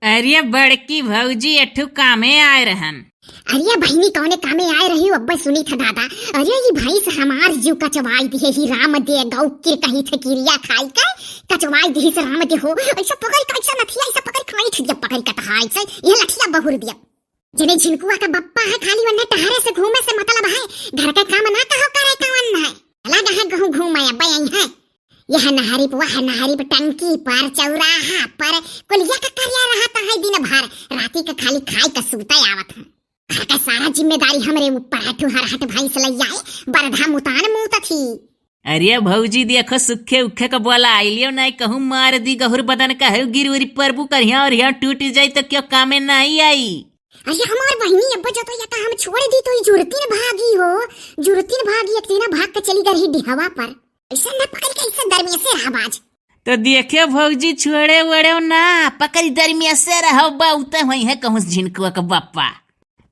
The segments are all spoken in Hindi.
अरे बड़की भौजी एठू कामे आए रहन। अरे बहनी कौने कामे आए रही अब्बा सुनी था दादा। अरे ये भाई से हमार जीव कचवाई दिए ही राम दे गौ किर कहीं थे किरिया खाई का कचवाई दिए से राम दे हो ऐसा पकड़ कैसा नथिया ऐसा पकड़ खाई थी जब पकड़ कटहाई से ये लठिया बहुर दिया जने झिनकुआ का बप्पा है खाली वन्ने टहरे से घूमे से मतलब है घर का काम ना कहो करे कवन है लगा है कहूं घूमे अब्बा यही है यह नहरी पर टंकी पर चौराहा पर कुलिया का करिया रहता है दिन भर राती का खाली खाई का सूता आवत है घर का सारा जिम्मेदारी हमरे ऊपर है ठुहर हट भाई से लई आए बरधा मुतान मुत थी। अरे भौजी देखो सुखे उखे का बोला आइलियो नहीं कहूँ मार दी गहुर बदन का है गिर उरी परबू कर यहाँ और यहाँ टूट जाई तो क्यों कामे नहीं आई। अरे हमार बहनी अब्बा जो तो या हम छोड़ दी तो जुरतीन भागी एक दिन भाग के चली गई ढिहवा पर ऐसा न पकड़ के ऐसा दरमिया से रहाबाज तो देखियो भौजी छोड़े वड़े ना पकड़ी दरमिया से रहो बाउते हुई है कहूँ झिनकुआ का बप्पा।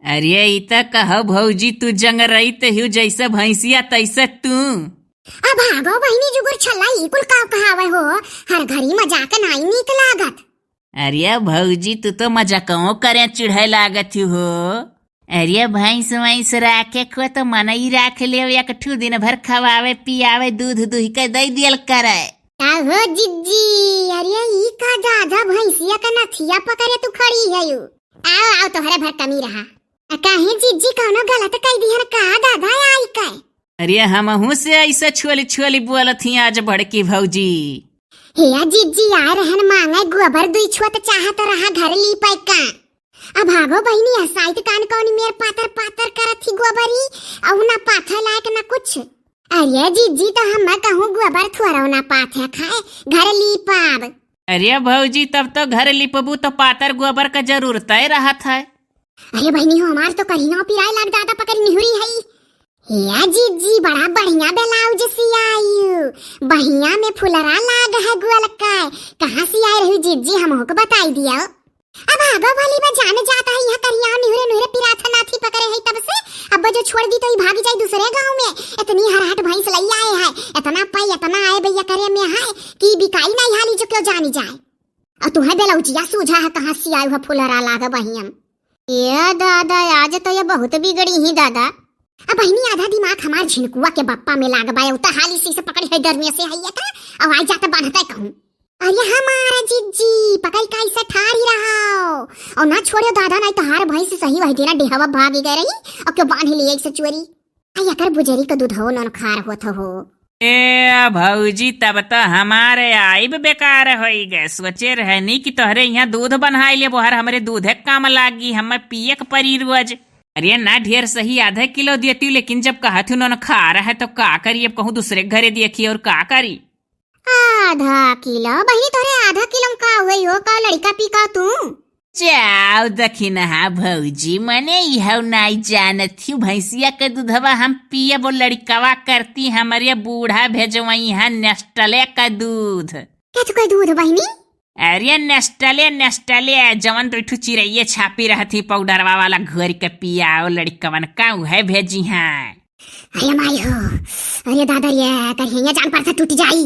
अरे इता कहो भौजी तू जंग रही तहु जैसे भैंसिया तैसे तू अब भागो बहनी जुगुर छल्ला कुल का कहावे हो हर घड़ी मजाक नहीं नीक लागत। अरे भौजी तू तो मजाकों करे चिढ़े लागत हो। अरे भैंस वैंस राखे को तो मन ही राख ले एक ठू दिन भर खवावे पियावे दूध दूह के दे दियल करे। हो जिज्जी अरे ई का दादा भैंसिया का नथिया पकड़े तू खड़ी है यू आओ तोहरे भर कमी रहा काहे जिज्जी कौनो गलत कह दिहन का दादा आई का। अरे हमहू से ऐसा छोली बोलत ही आज बड़की भौजी। हे जिज्जी आ रहन मांगे गोबर दुई छुत चाहत रहा घर ली पाई का अब भागो बहनी हसाइत कान कौन मेर पातर करत थी गोबरी औ ना पाथा लायक ना कुछ। अरे जिज्जी तो हम कहूँ गोबर थोड़ा ना पाथा खाए घर ली पाब। अरे भौजी तब तो घर लिपबू तो पातर गोबर का जरूरत ही रहत है। अरे बहनी हो हमार तो करिया पिराए लग दादा पकड़ निहुरी है। या जिज्जी बड़ा बढ़िया ब्लाउज सियायु बहिया में फुलरा लाग है गोल का कहाँ सियाई रही जिज्जी हमको को बताई दिया। अब आगो वाली में जाने जाता है यह करिया निहुरे पिराथा नाथी पकड़े है तब से अब जो छोड़ दी तो ही भाग जाए दूसरे गांव में इतनी हरहट भैंस लई आए है इतना पाई इतना आए भैया करे में है कि बिकाई नहीं हाली जो क्यों जानी जाए और तुम्हें ब्लाउजिया सूझा है कहाँ सियाई हुआ फुलरा लाग बहियम। ये दादा आज तो ये बहुत बिगड़ी ही दादा। अब बहनी आधा दिमाग हमार झिनकुआ के बप्पा में लाग बाय उता हाली से पकड़ी है डर में से है का अब आ जाता बांधता कहूं। अरे हमारा जिज्जी पकड़ का ऐसा ठार ही रहा और ना छोड़ो दादा नहीं तो हार भाई से सही वही देना डेहवा भागी गई रही और क्यों बांध लिए एक से चोरी आया कर बुजरी का दूध हो न खार होत हो। ए भौजी तब तो हमारे आइब बेकार होई गए सोचे रहे नी कि तोहरे यहाँ दूध बनाई ले बोहर हमरे दूधे काम लागी हमें पिए के परी रोज। अरे ना ढेर सही आधा किलो देती लेकिन जब कहा थी उन्होंने खा रहा है तो का करी अब कहूँ दूसरे घरे देखी और का करी। आधा किलो बहनी तोरे आधा किलो का हुई हो का लड़का पी का तू जाओ दखिन हा भौजी मने यह नहीं जानत थी भैंसिया के दूधवा हम पिए वो लड़कवा करती हमारे बूढ़ा भेजवाई है नेस्टले का दूध। क्या तू कोई दूध बहनी? अरे नेस्टले जवन तो चिड़ैये छापी रहती पाउडरवा वाला घर के पिया लड़कवन का है भेजी है। अरे माई हो अरे दादा ये कहीं जान पर टूट जाई।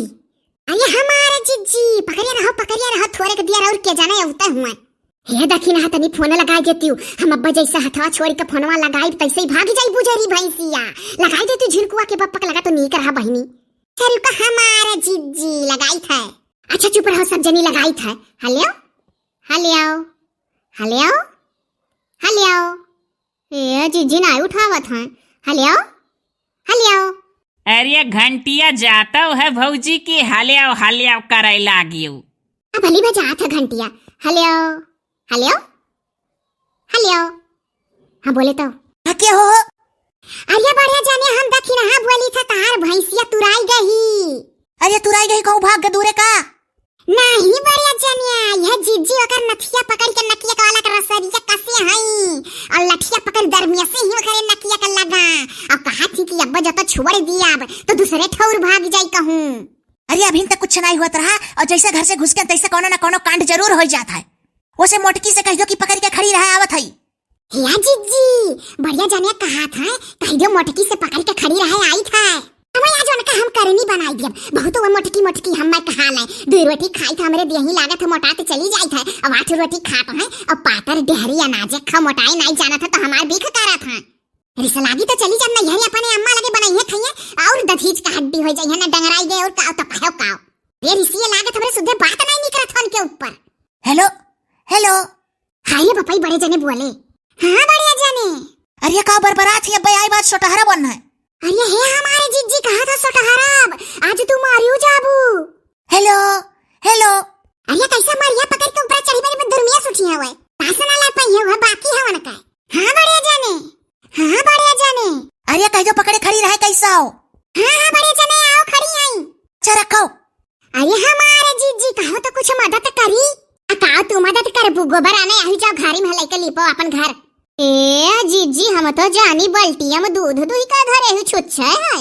अरे हमारे जिज्जी पकड़िया रहो थोड़े के दिया और क्या जाने उतर हुआ ये देखी ना तनी फोन लगाई देती हूँ हम अब्बा जैसा हथवा छोड़ के फोनवा लगाई तैसे ही भाग जाई बुजरी भैंसिया लगाई देती झिनकुआ के बप्पा लगा तो नहीं रहा बहनी चल का हमारा जिज्जी लगाई था। अच्छा चुप रहो सब जनी लगाई था। हेलो हेलो हेलो हेलो ये जिज्जी ना उठावत है। हेलो हेलो अरे घंटिया जाता है भौजी की हलिया करे लागियो अब भली में जाता घंटिया। हेलो हेलो हेलो हाँ बोले तो क्या हो। अरे बढ़िया जाने हम देखी ना बोली था तार भैंसिया तुराई गई। अरे तुराई गई कहूँ भाग दूरे का नहीं बढ़िया जानिया यह जिज्जी अगर नथिया पकड़ के नकिया का वाला रसरिया कसे हई और लठिया पकड़ दरमिया से ही करे नकिया का लगा अब कहा थी कि अब्बा जब छोड़ दिया अब तो दूसरे ठौर भाग जाई कहूँ। अरे अभी तक कुछ नहीं हुआ रहा और जैसे घर से घुस के तैसे कोनो न कोनो कांड जरूर हो जाता है। उसे मोटकी से कह दो कि पकड़ के खड़ी रहा आवत है। या जिज्जी बढ़िया जानिया कहा था कह दो मोटकी से पकड़ के खड़ी रहे आई था। हमें आज उनका हम करनी बनाई दिया बहुत वो मोटकी मोटकी हम मैं कहा ले 2 रोटी खाई था हमरे देही लागत मोटाते चली जाई था अब 8 रोटी खात है और पातर डेहरी अनाज खा मोटाई नहीं जाना था तो हमार बीख करा था रिस लागी तो चली जाना यही अपने अम्मा लगे बनाई है खाइए और दधीच का हड्डी हो जाई है ना डंगराई गए और काव तो काव काव ये रिसिए लागत हमरे सुधे बात नहीं निकलत हन के ऊपर। हेलो हेलो हाय पपाई बड़े जने बोले हां बड़े जने अरे का बरबरात है बे आई बात छोटहरा बन है। अरे हे हमारे जिज्जी कहा था सोटहराब आज तू मारियो जाबू। हेलो हेलो अरे कैसा मारिया पकड़ के ऊपर चढ़ी मेरे दुर्मिया सुठिया हुए पास ना ला पाई है बाकी है वन का। हां बढ़िया जाने हां बढ़िया जाने अरे कह जो पकड़े खड़ी रहे कैसा हो। हां बढ़िया जाने आओ खड़ी आई अच्छा रखो। अरे हमारे जिज्जी कहो तो कुछ मदद करी का तू मदद कर गोबर आने आई जाओ घारी में लेके लिपो अपन घर। ए जीजी हम तो जानी बल्टी हम दूध दुही का धरे हु छुच्छे है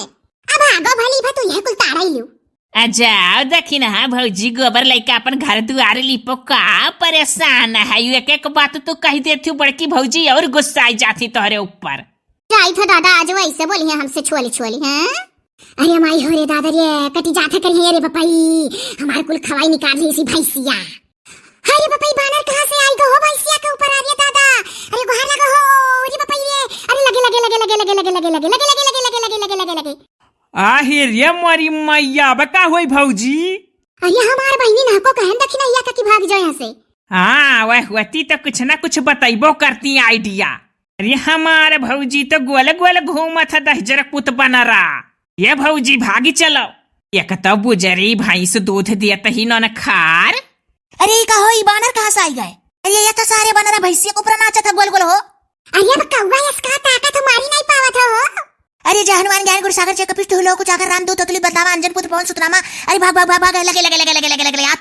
अब आगो भली भा तू यह कुल ताड़ा ही लियो जाओ देखी ना भौजी गोबर लेके अपन घर दुआरे लिपो का परेशान है एक एक बात तो कही देती बड़की भौजी और गुस्सा जाती तोहरे ऊपर। जाई था दादा आज वैसे बोली है हमसे छोली छोली हैं। अरे माई हो रे दादा रे कटी जाता करी रे पपाई हमार कुल खवाई निकाल ली इसी भैंसिया। अरे पपाई बानर कहां से आई गो हो भैंसिया के ऊपर आ रे दादा अरे बाहर लगा हो रे पपाई रे अरे लगे लगे लगे लगे लगे लगे लगे लगे लगे लगे लगे लगे लगे लगे लगे आहे रे मोरी मैया बका होई भौजी। अरे हमार बहनी ना को कहन दखी नहीं या की भाग जाए यहां से। हाँ वह होती तो कुछ ना कुछ बताइबो करती आइडिया। अरे हमारे भौजी तो गोल गोल घूमा था दहजर पुत बना रहा ये भौजी भागी चलो एक तो बुजरी भैंस दूध देता ही न खार। अरे का हो बानर कहां से आई गए। अरे ये तो सारे बानर भैंसिया के ऊपर नाचा था गोल गोल हो। अरे अब कौवा इसका ताकत मारी नहीं पावा था हो। अरे जय हनुमान ज्ञान गुरु सागर चक्र पिष्ट हुलो कुछ आकर राम दूत तुली बतावा अंजन पुत्र पवन सुतनामा। अरे भाग भाग भाग भाग लगे लगे लगे लगे लगे लगे आ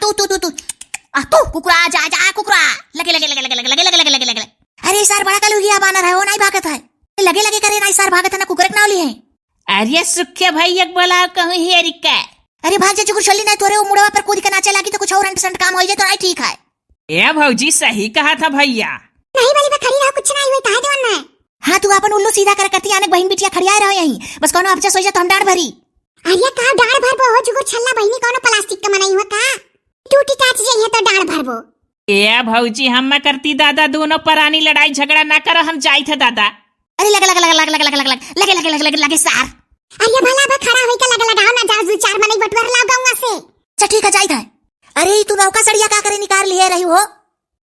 तू कुकरा जा जा कुकरा लगे लगे लगे लगे लगे लगे लगे लगे लगे। अरे सार बड़ा कलुगिया बानर है वो नहीं भागत है लगे लगे करे नहीं सार भागत है ना कुकरक नावली है। अरे सुखे भाई एक बोला कहूँ हेरिका। अरे भाग जा चुकुर चली नहीं तोरे वो मुड़वा पर कूद के नाचे लगी तो कुछ और अंट संट काम हो जाए तो नहीं ठीक है। ए भौजी सही कहा था भैया। नहीं वाली मैं खड़ी रहो कुछ नहीं हुई कहा देवन है। हाँ तू अपन उल्लू सीधा कर करती आने बहन बिटिया खड़िया रहो यहीं बस कोनो अपचा सोचा तो हम डांड भरी। अरे का डांड भरबो हो जुगुर छल्ला बहनी कोनो प्लास्टिक का बनाई हुआ का टूटी टाच जाइए तो डांड भरबो। ए भौजी हम करती दादा दोनों परानी लड़ाई झगड़ा ना करो हम जाई थे दादा। अरे लगे लगे लगे लगे लगे लगे लगे लगे लगे लगे लगे सार। अरे भला बा खड़ा होई के लगे लगाओ ना जाओ दो चार मने बटवर लाओ गांव से। अच्छा ठीक है जाई था। अरे तू नौका सड़िया का करे निकाल लिए रही हो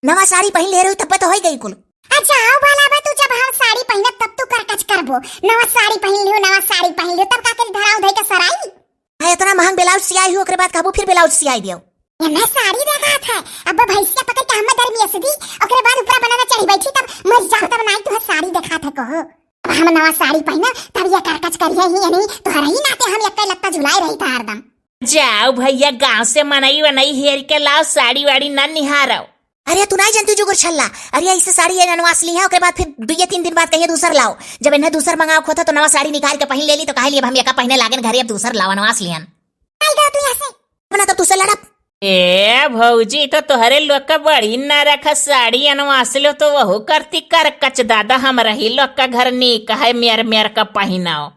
नवा साड़ी पहन ले रही तब तो होई गई कुल। अच्छा आओ भला बा तू जब हम साड़ी पहने तब तू करकच करबो नवा साड़ी पहन लियो नवा साड़ी पहन लियो तब का कर धराव धई के सराई। है इतना महंग ब्लाउज सियाई हो ओकरे बाद काबू फिर ब्लाउज सियाई दियो। ये मैं साड़ी देखा था अब भैंसिया पकड़ के हम दर में असदी ओकरे बाद ऊपर बनाना चढ़ी बैठी तब मर जाओ तब नहीं तू साड़ी देखा था कहो हम नवा साड़ी पहना तब ये करकच करिए ही नहीं तो हर ही नाते हम एक लत्ता झुलाई रही था हरदम। जाओ भैया गांव से मनई वनई हेर के लाओ साड़ी वाड़ी न निहारो। अरे तू नहीं जानती जुगुर छल्ला। अरे ऐसे साड़ी ये ननवास ली है ओकरे बाद फिर 2-3 दिन बाद कहिए दूसर लाओ जब इन्हें दूसर मंगाओ खोता तो नवा साड़ी निकाल के पहन ले ली तो कहे लिए हम एका पहने लागन घरे अब दूसर लाओ नवास लियन आई गा तू ऐसे बना तब दूसर लड़प। ए भौजी तो तोहरे लोग का बड़ी न रखा साड़ी अनवास लो तो वह करती कर कच दादा हम रही लोग का घर नीक है मेर मेर का पहनाओ।